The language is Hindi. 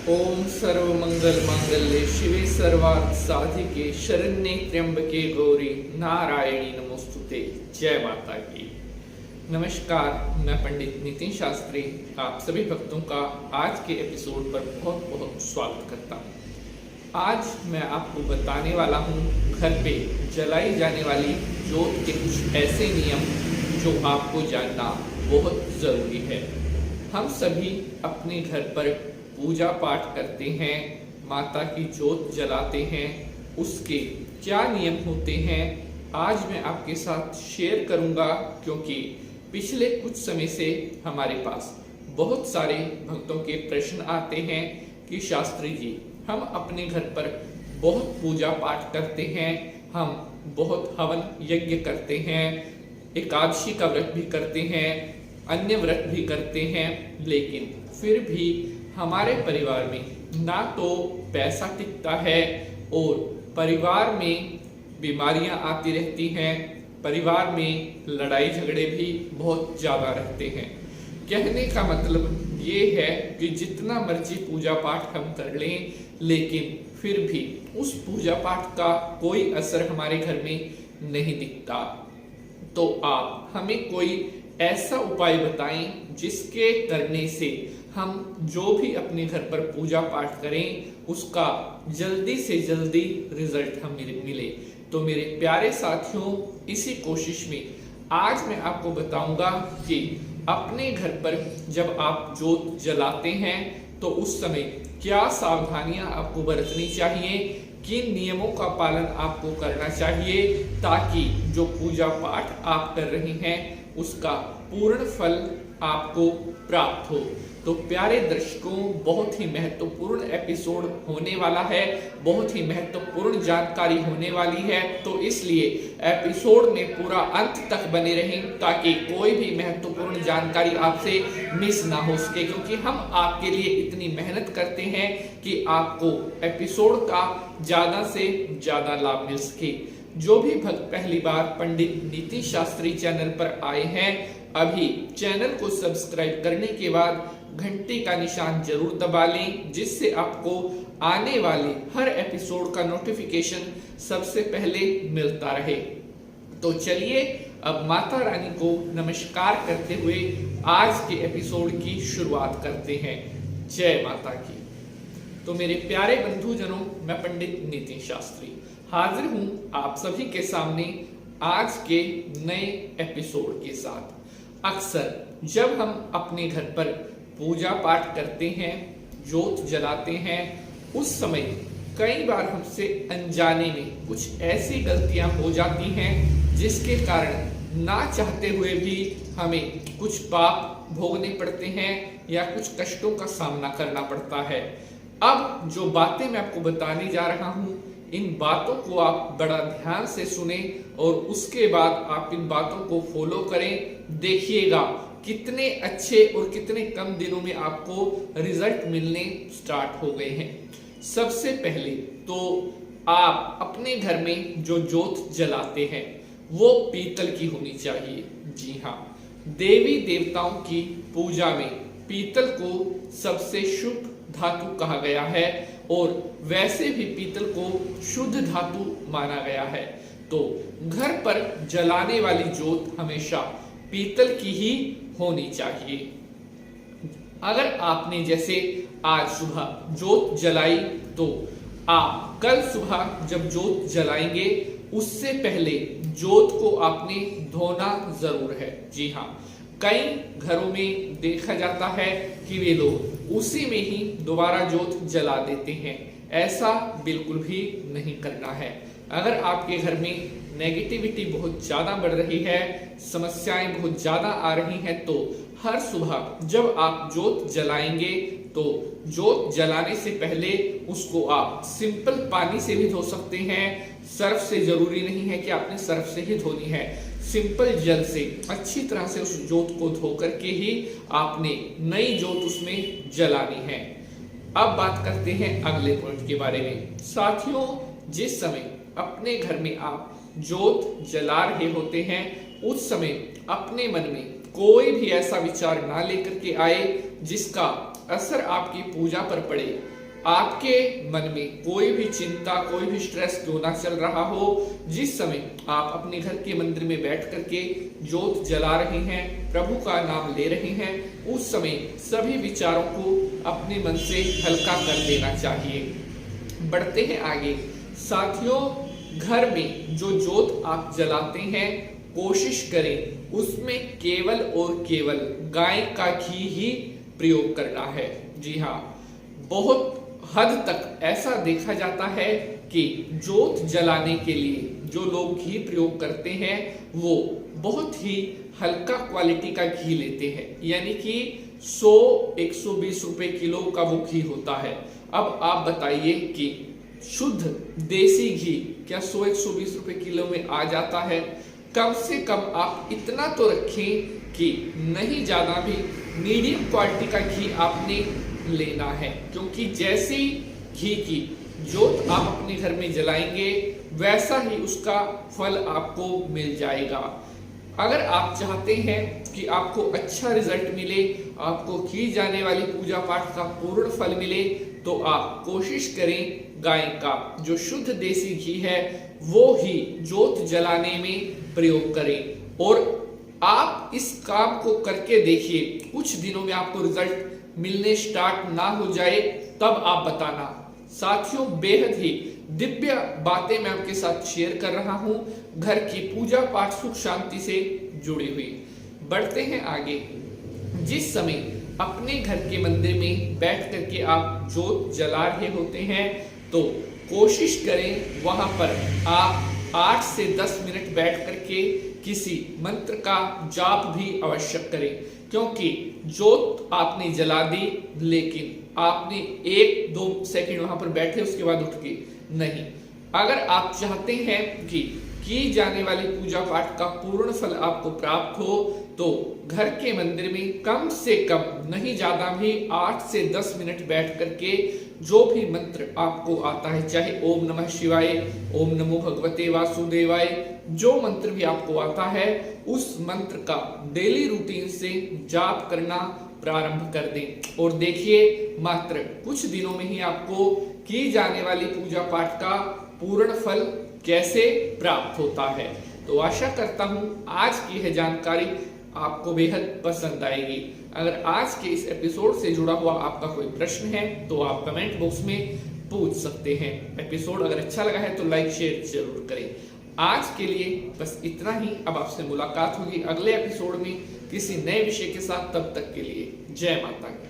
ओम सर्व मंगल मांगल्ये शिवे सर्वार्थ साधिके शरण्ये त्र्यंबके गौरी नारायणी नमोस्तुते। जय माता की। नमस्कार, मैं पंडित नितिन शास्त्री आप सभी भक्तों का आज के एपिसोड पर बहुत बहुत स्वागत करता हूँ। आज मैं आपको बताने वाला हूँ घर पे जलाई जाने वाली जोत के कुछ ऐसे नियम जो आपको जानना बहुत ज़रूरी है। हम सभी अपने घर पर पूजा पाठ करते हैं, माता की जोत जलाते हैं, उसके क्या नियम होते हैं आज मैं आपके साथ शेयर करूंगा, क्योंकि पिछले कुछ समय से हमारे पास बहुत सारे भक्तों के प्रश्न आते हैं कि शास्त्री जी, हम अपने घर पर बहुत पूजा पाठ करते हैं, हम बहुत हवन यज्ञ करते हैं, एकादशी का व्रत भी करते हैं, अन्य व्रत भी करते हैं, लेकिन फिर भी हमारे परिवार में ना तो पैसा टिकता है और परिवार में बीमारियां आती रहती हैं, परिवार में लड़ाई झगड़े भी बहुत ज़्यादा रहते हैं। कहने का मतलब ये है कि जितना मर्जी पूजा पाठ हम कर लें, लेकिन फिर भी उस पूजा पाठ का कोई असर हमारे घर में नहीं दिखता। तो आप हमें कोई ऐसा उपाय बताएं जिसके करने से हम जो भी अपने घर पर पूजा पाठ करें उसका जल्दी से जल्दी रिजल्ट हमें मिले। तो मेरे प्यारे साथियों, इसी कोशिश में आज मैं आपको बताऊंगा कि अपने घर पर जब आप जोत जलाते हैं तो उस समय क्या सावधानियां आपको बरतनी चाहिए, किन नियमों का पालन आपको करना चाहिए ताकि जो पूजा पाठ आप कर रहे हैं उसका पूर्ण फल आपको प्राप्त हो। तो प्यारे दर्शकों, बहुत ही महत्वपूर्ण एपिसोड होने वाला है, बहुत ही महत्वपूर्ण जानकारी होने वाली है, तो इसलिए एपिसोड में पूरा अंत तक बने रहें ताकि कोई भी महत्वपूर्ण जानकारी आपसे मिस ना हो सके, क्योंकि हम आपके लिए इतनी मेहनत करते हैं कि आपको एपिसोड का ज़्यादा से ज़्यादा लाभ मिल सके। जो भी भक्त पहली बार पंडित नितिन शास्त्री चैनल पर आए हैं, अभी चैनल को सब्सक्राइब करने के बाद घंटी का निशान जरूर दबा लें, जिससे आपको आने वाले हर एपिसोड का नोटिफिकेशन सबसे पहले मिलता रहे। तो चलिए अब माता रानी को नमस्कार करते हुए आज के एपिसोड की शुरुआत करते हैं। जय माता की। तो मेरे प्यारे बंधुजनों, मैं पंडित नितिन शास्त्री हाजिर हूं आप सभी के सामने आज के नए एपिसोड के साथ। अक्सर जब हम अपने घर पर पूजा पाठ करते हैं, जोत जलाते हैं, उस समय कई बार हमसे अनजाने में कुछ ऐसी गलतियां हो जाती हैं जिसके कारण ना चाहते हुए भी हमें कुछ पाप भोगने पड़ते हैं या कुछ कष्टों का सामना करना पड़ता है। अब जो बातें मैं आपको बताने जा रहा हूँ, इन बातों को आप बड़ा ध्यान से सुने और उसके बाद आप इन बातों को फॉलो करें। देखिएगा कितने अच्छे और कितने कम दिनों में आपको रिजल्ट मिलने स्टार्ट हो गए हैं। सबसे पहले तो आप अपने घर में जो जोत जलाते हैं वो पीतल की होनी चाहिए। जी हाँ, देवी देवताओं की पूजा में पीतल को सबसे शुभ धातु कहा गया है और वैसे भी पीतल को शुद्ध धातु माना गया है। तो घर पर जलाने वाली जोत हमेशा पीतल की ही होनी चाहिए। अगर आपने जैसे आज सुबह जोत जलाई तो आप कल सुबह जब जोत जलाएंगे उससे पहले जोत को आपने धोना जरूर है। जी हाँ, कई घरों में देखा जाता है कि वे लोग उसी में ही दोबारा जोत जला देते हैं। ऐसा बिल्कुल भी नहीं करना है। अगर आपके घर में नेगेटिविटी बहुत ज़्यादा बढ़ रही है, समस्याएं बहुत ज़्यादा आ रही हैं, तो हर सुबह जब आप जोत जलाएंगे तो जोत जलाने से पहले उसको आप सिंपल पानी से भी धो सकते हैं। सर्फ से जरूरी नहीं है कि आपने सर्फ से ही धोनी है, सिंपल जल से अच्छी तरह से उस जोत को धो करके ही आपने नई जोत उसमें जलानी है। अब बात करते हैं अगले पॉइंट के बारे में। साथियों, जिस समय अपने घर में आप जोत जला रहे होते हैं उस समय अपने मन में कोई भी ऐसा विचार ना लेकर के आए जिसका असर आपकी पूजा पर पड़े, आपके मन में कोई भी चिंता, कोई भी स्ट्रेस क्यों ना चल रहा हो, जिस समय आप अपने घर के मंदिर में बैठ करके ज्योत जला रहे हैं, प्रभु का नाम ले रहे हैं, उस समय सभी विचारों को अपने मन से हल्का कर देना चाहिए। बढ़ते हैं आगे। साथियों, घर में जो ज्योत आप जलाते हैं, कोशिश करें उसमें केवल और केवल गाय का घी ही प्रयोग करना है। जी हाँ, बहुत हद तक ऐसा देखा जाता है कि ज्योत जलाने के लिए जो लोग घी प्रयोग करते हैं वो बहुत ही हल्का क्वालिटी का घी लेते हैं, यानी कि 100-120 रुपए किलो का वो घी होता है। अब आप बताइए कि शुद्ध देसी घी क्या 100-120 रुपए किलो में आ जाता है? कम से कम आप इतना तो रखें कि नहीं ज्यादा भी मीडियम क्वालिटी का घी आपने लेना है, क्योंकि जैसी घी की ज्योत आप अपने घर में जलाएंगे वैसा ही उसका फल आपको मिल जाएगा। अगर आप चाहते हैं कि आपको अच्छा रिजल्ट मिले, आपको की जाने वाली पूजा पाठ का पूर्ण फल मिले, तो आप कोशिश करें गाय का जो शुद्ध देसी घी है वो ही ज्योत जलाने में प्रयोग करें। और आप इस काम को करके देखिए, कुछ दिनों में आपको रिजल्ट मिलने स्टार्ट ना हो जाए तब आप बताना। साथियों, बेहद ही दिव्य बातें मैं आपके साथ शेयर कर रहा हूं, घर की पूजा पाठ सुख शांति से जुड़ी हुई। बढ़ते हैं आगे। जिस समय अपने घर के मंदिर में बैठ करके आप ज्योत जला रहे होते हैं तो कोशिश करें वहां पर आप 8 से 10 मिनट बैठ करके किसी मंत्र का जाप भी आवश्यक करें, क्योंकि ज्योत आपने जला दी लेकिन आपने 1-2 सेकंड वहां पर बैठे उसके बाद उठ के नहीं। अगर आप चाहते हैं कि की जाने वाली पूजा पाठ का पूर्ण फल आपको प्राप्त हो तो घर के मंदिर में कम से कम, नहीं ज्यादा भी, 8 से 10 मिनट बैठ करके जो भी मंत्र आपको आता है, चाहे ओम नमः शिवाय, ओम नमो भगवते वासुदेवाय, जो मंत्र भी आपको आता है उस मंत्र का डेली रूटीन से जाप करना प्रारंभ कर दें और देखिए मात्र कुछ दिनों में ही आपको की जाने वाली पूजा पाठ का पूर्ण फल कैसे प्राप्त होता है। तो आशा करता हूं आज की यह जानकारी आपको बेहद पसंद आएगी। अगर आज के इस एपिसोड से जुड़ा हुआ आपका कोई प्रश्न है तो आप कमेंट बॉक्स में पूछ सकते हैं। एपिसोड अगर अच्छा लगा है तो लाइक शेयर जरूर करें। आज के लिए बस इतना ही। अब आपसे मुलाकात होगी अगले एपिसोड में किसी नए विषय के साथ। तब तक के लिए जय माता की।